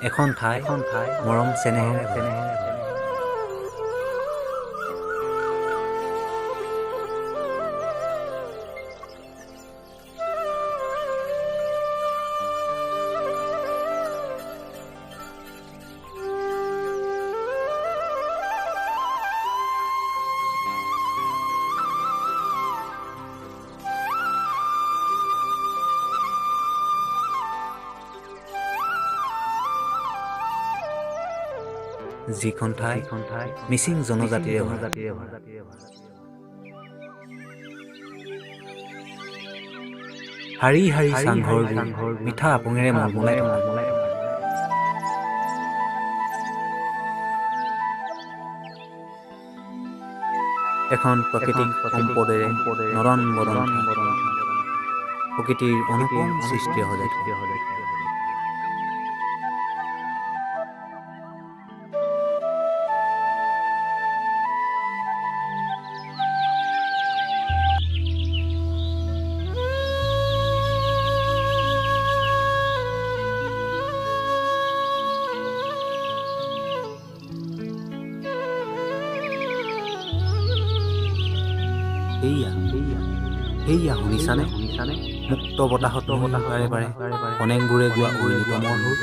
এখন ঠাই মৰম চেনেহেৰে যিখন ঠাই মিচিং জনজাতিৰে হাৰি হাৰি চাংঘৰ মিঠা আপঙেৰে মলমলাই এখন প্ৰাকৃতিক সম্পদেৰে নৰন বদন প্ৰকৃতিৰ অনুপম সৃষ্টি হলে সেইয়া শুনিছানে মুক্ত বতাহত বাৰে বাৰে অনেকবোৰে গোৱা উৰিতমৰ সুৰ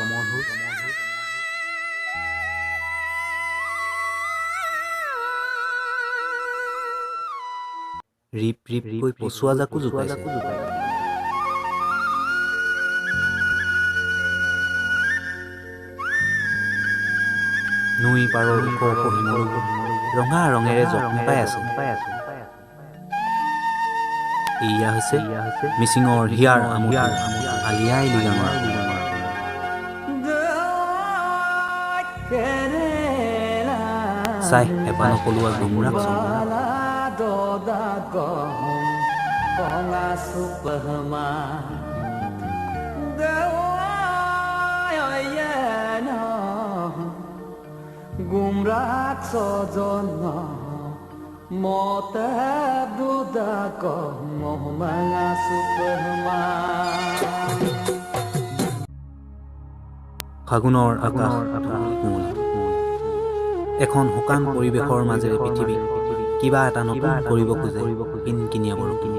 ৰিপ ৰিপ কৈ পচুৱা জাকো জোকাইছে নৈ পাৰৰ ওখ ওখ শিমলু ৰঙা ৰঙেৰে জকমকাই আছে এয়া হৈছে মিচিঙৰ হিয়াৰ আলিয়াই লিগাঙৰ চাই এবাৰ নকলোৱা গুমৰাক গুমৰাক সজন মতে দুদা মহমাঙা সুপহমা ফাগুনৰ আকাশ এখন শুকান পৰিৱেশৰ মাজেৰে পৃথিৱী কিবা এটা নতুন কৰিব খোজে কিনকিনিয়া বৰষুণ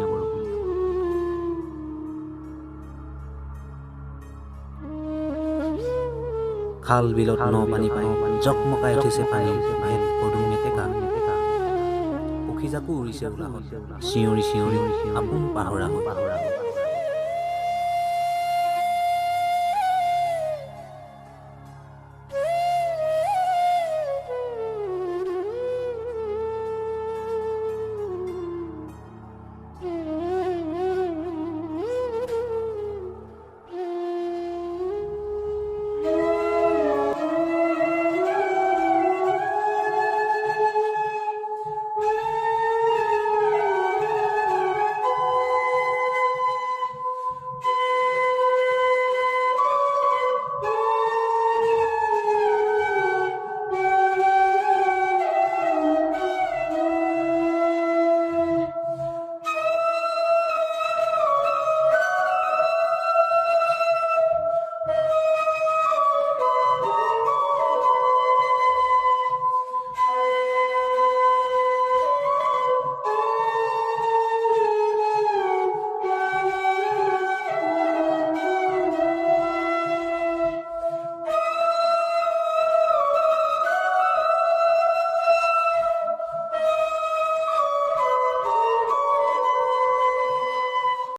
খাল বিলত ন পানী পাই জকমকাই উঠিছে পানীৰ ভেদ পদুম মেটেকা পক্ষীজাকো উৰিছে উলাহত চিঞৰি চিঞৰি আপোন পাহৰা